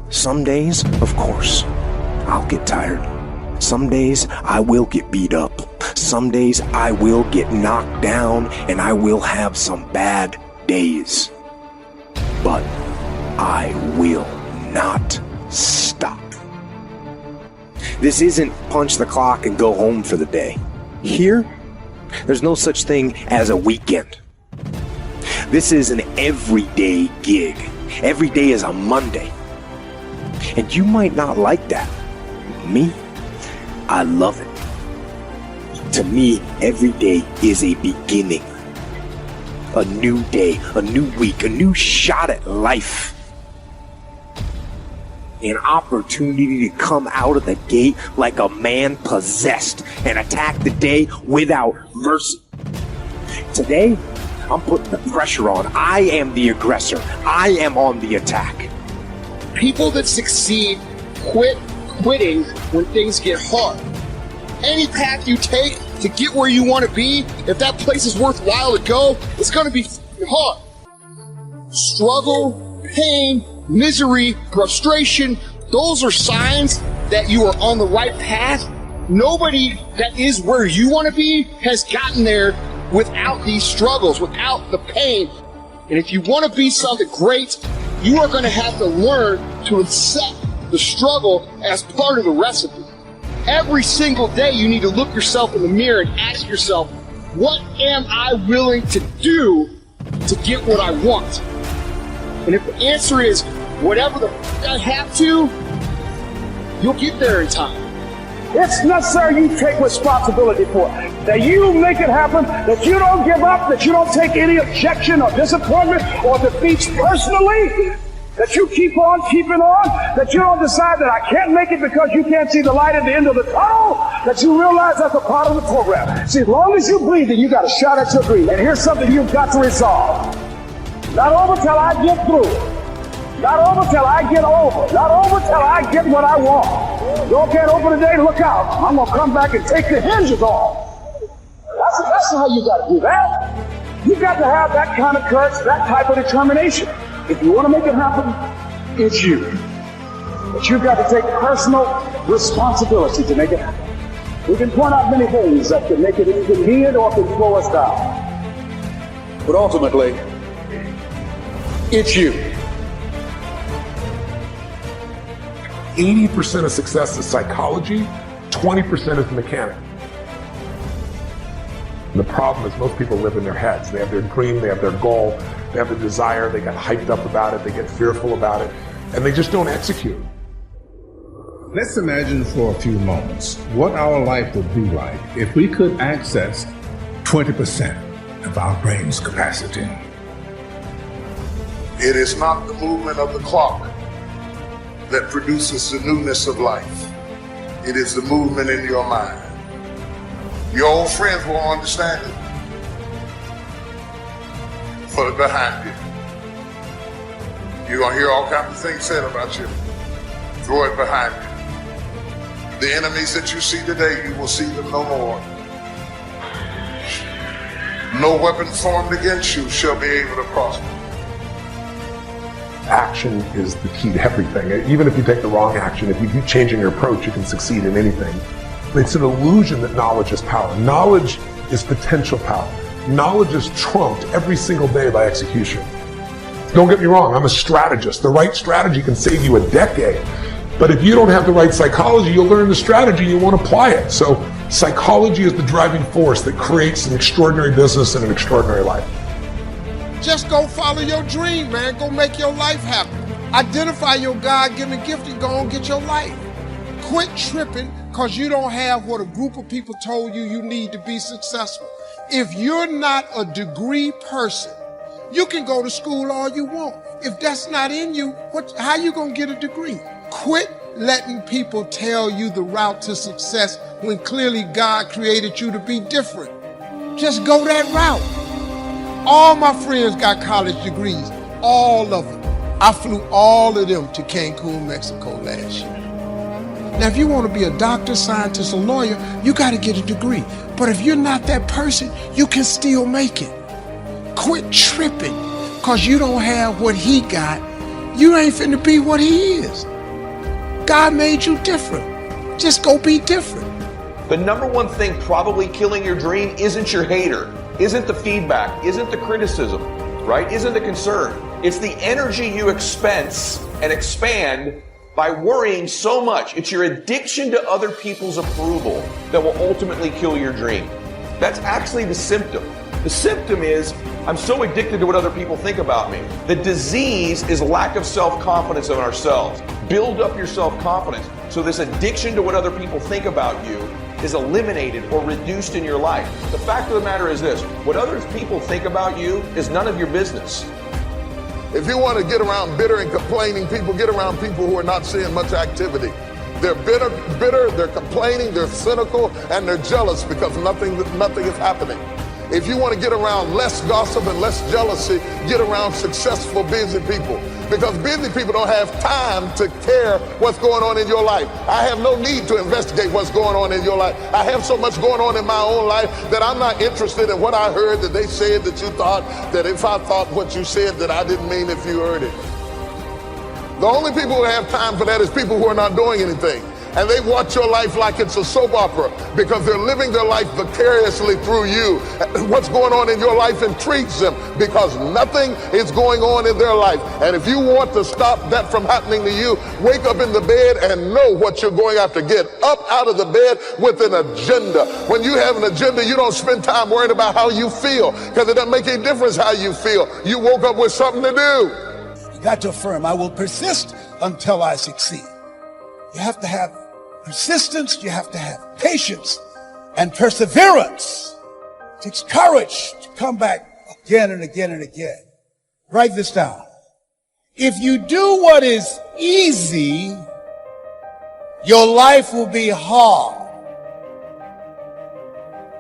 Some days, of course, I'll get tired. Some days I will get beat up. Some days I will get knocked down, and I will have some bad days. But I will not stop. This isn't punch the clock and go home for the day. Here, there's no such thing as a weekend. This is an everyday gig. Every day is a Monday. And you might not like that. Me, I love it. To me, every day is a beginning. A new day, a new week, a new shot at life. An opportunity to come out of the gate like a man possessed and attack the day without mercy. Today, I'm putting the pressure on. I am the aggressor. I am on the attack. People that succeed quitting when things get hard. Any path you take to get where you want to be, if that place is worthwhile to go, it's going to be hard. Struggle, pain, misery, frustration, those are signs that you are on the right path. Nobody that is where you want to be has gotten there without these struggles, without the pain. And if you want to be something great, you are going to have to learn to accept the struggle as part of the recipe. Every single day you need to look yourself in the mirror and ask yourself, what am I willing to do to get what I want? And if the answer is whatever the I have to, you'll get there in time. It's necessary you take responsibility for it. That you make it happen, that you don't give up, that you don't take any objection or disappointment or defeats personally, that you keep on keeping on, that you don't decide that I can't make it because you can't see the light at the end of the tunnel, that you realize that's a part of the program. See, as long as you're breathing, you got a shot at your dream. And here's something you've got to resolve. Not over till I get through. Not over till I get over. Not over till I get what I want. Door can't open today, look out. I'm going to come back and take the hinges off. That's how you got to do that. You got to have that kind of courage, that type of determination. If you want to make it happen, it's you. But you've got to take personal responsibility to make it happen. We can point out many things that can make it inconvenient or can slow us down. But ultimately, it's you. 80% of success is psychology, 20% is mechanic. The problem is most people live in their heads. They have their dream, they have their goal, they have the desire, they get hyped up about it, they get fearful about it, and they just don't execute. Let's imagine for a few moments what our life would be like if we could access 20% of our brain's capacity. It is not the movement of the clock that produces the newness of life. It is the movement in your mind. Your old friends won't understand it. Put it behind you. You're going to hear all kinds of things said about you. Throw it behind you. The enemies that you see today, you will see them no more. No weapon formed against you shall be able to prosper. Action is the key to everything. Even if you take the wrong action, if you keep changing your approach, you can succeed in anything. It's an illusion that knowledge is power. Knowledge is potential power. Knowledge is trumped every single day by execution. Don't get me wrong, I'm a strategist. The right strategy can save you a decade. But if you don't have the right psychology, you'll learn the strategy, you won't apply it. So psychology is the driving force that creates an extraordinary business and an extraordinary life. Just go follow your dream, man. Go make your life happen. Identify your God-given gift and go and get your life. Quit tripping because you don't have what a group of people told you you need to be successful. If you're not a degree person, you can go to school all you want. If that's not in you, how you gonna get a degree? Quit letting people tell you the route to success when clearly God created you to be different. Just go that route. All my friends got college degrees, all of them. I flew all of them to Cancun, Mexico last year. Now, if you want to be a doctor, scientist, or lawyer, you got to get a degree. But if you're not that person, you can still make it. Quit tripping because you don't have what he got. You ain't finna be what he is. God made you different. Just go be different. The number one thing probably killing your dream isn't your hater, isn't the feedback, isn't the criticism, right? Isn't the concern. It's the energy you expense and expand by worrying so much. It's your addiction to other people's approval that will ultimately kill your dream. That's actually the symptom. The symptom is, I'm so addicted to what other people think about me. The disease is lack of self-confidence in ourselves. Build up your self-confidence so this addiction to what other people think about you is eliminated or reduced in your life. The fact of the matter is this: what other people think about you is none of your business. If you want to get around bitter and complaining people, get around people who are not seeing much activity. They're bitter, they're complaining, they're cynical, and they're jealous because nothing is happening. If you want to get around less gossip and less jealousy, get around successful, busy people. Because busy people don't have time to care what's going on in your life. I have no need to investigate what's going on in your life. I have so much going on in my own life that I'm not interested in what I heard that they said that you thought, that if I thought what you said that I didn't mean if you heard it. The only people who have time for that is people who are not doing anything. And they watch your life like it's a soap opera because they're living their life vicariously through you. What's going on in your life intrigues them because nothing is going on in their life. And if you want to stop that from happening to you, wake up in the bed and know what you're going after. Get up out of the bed with an agenda. When you have an agenda, you don't spend time worrying about how you feel because it doesn't make any difference how you feel. You woke up with something to do. You got to affirm, I will persist until I succeed. You have to have persistence, you have to have patience and perseverance. It takes courage to come back again and again and again. Write this down. If you do what is easy, your life will be hard.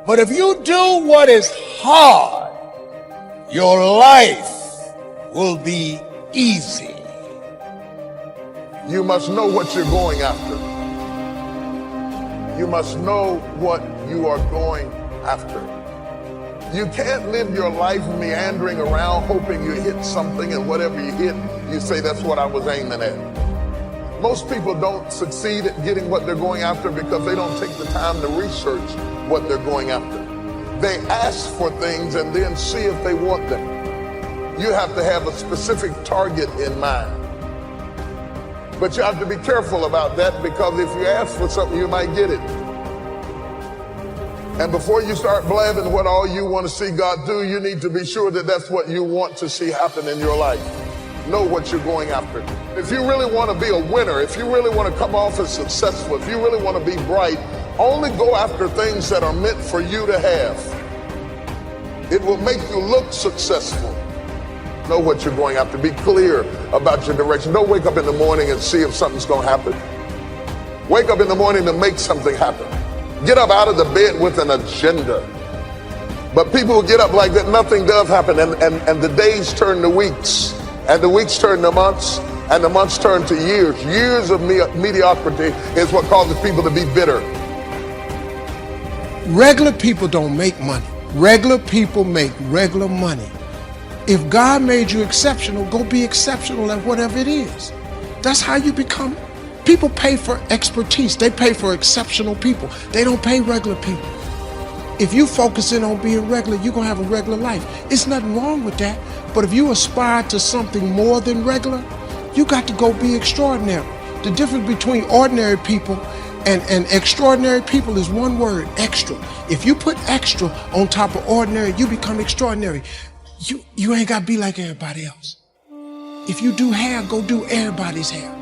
But if you do what is hard, your life will be easy. You must know what you're going after. You must know what you are going after. You can't live your life meandering around hoping you hit something, and whatever you hit, you say, that's what I was aiming at. Most people don't succeed at getting what they're going after because they don't take the time to research what they're going after. They ask for things and then see if they want them. You have to have a specific target in mind. But you have to be careful about that because if you ask for something, you might get it. And before you start blabbing what all you want to see God do, you need to be sure that that's what you want to see happen in your life. Know what you're going after. If you really want to be a winner, if you really want to come off as successful, if you really want to be bright, only go after things that are meant for you to have. It will make you look successful. Know what you're going after. Be clear about your direction. Don't wake up in the morning and see if something's going to happen. Wake up in the morning to make something happen. Get up out of the bed with an agenda. But people who get up like that, nothing does happen. And the days turn to weeks. And the weeks turn to months. And the months turn to years. Years of mediocrity is what causes people to be bitter. Regular people don't make money. Regular people make regular money. If God made you exceptional, go be exceptional at whatever it is. That's how you become. People pay for expertise. They pay for exceptional people. They don't pay regular people. If you focus in on being regular, you're going to have a regular life. It's nothing wrong with that. But if you aspire to something more than regular, you got to go be extraordinary. The difference between ordinary people and extraordinary people is one word: extra. If you put extra on top of ordinary, you become extraordinary. You ain't got to be like everybody else. If you do hair, go do everybody's hair.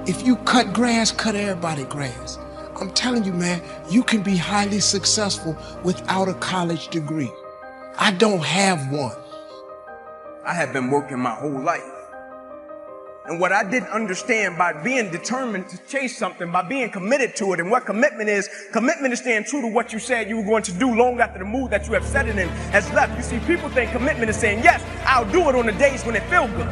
If you cut grass, cut everybody's grass. I'm telling you, man, you can be highly successful without a college degree. I don't have one. I have been working my whole life. And what I didn't understand, by being determined to chase something, by being committed to it, and what commitment is staying true to what you said you were going to do long after the mood that you have set it in has left. You see, people think commitment is saying, yes, I'll do it on the days when it feels good.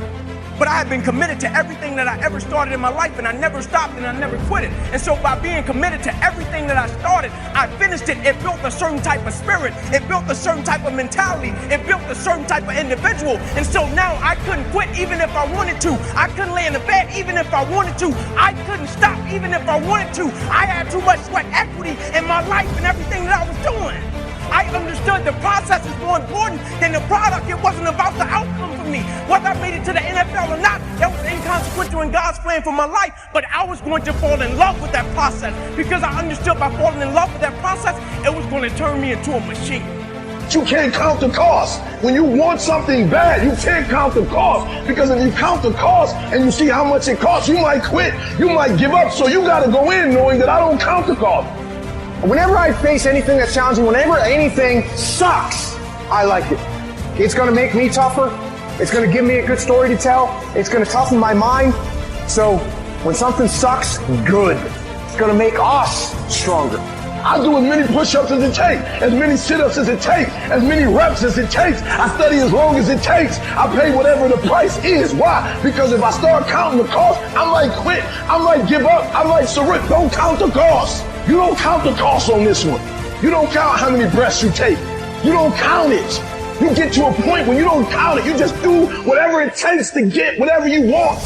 but I had been committed to everything that I ever started in my life, and I never stopped and I never quit it. And so by being committed to everything that I started, I finished it. It built a certain type of spirit. It built a certain type of mentality. It built a certain type of individual. And so now I couldn't quit even if I wanted to. I couldn't lay in the bed even if I wanted to. I couldn't stop even if I wanted to. I had too much sweat equity in my life and everything that I was doing. I understood the process is more important than the product. It wasn't about the outcome for me. Whether I made it to the NFL or not, that was inconsequential in God's plan for my life. But I was going to fall in love with that process because I understood by falling in love with that process, it was going to turn me into a machine. You can't count the cost. When you want something bad, you can't count the cost. Because if you count the cost and you see how much it costs, you might quit. You might give up. So you got to go in knowing that I don't count the cost. Whenever I face anything that's challenging, whenever anything sucks, I like it. It's going to make me tougher. It's going to give me a good story to tell. It's going to toughen my mind. So when something sucks, good. It's going to make us stronger. I do as many push-ups as it takes, as many sit-ups as it takes, as many reps as it takes. I study as long as it takes. I pay whatever the price is. Why? Because if I start counting the cost, I might quit. I might give up. I might surrender. Don't count the cost. You don't count the cost on this one. You don't count how many breaths you take. You don't count it. You get to a point when you don't count it. You just do whatever it takes to get whatever you want.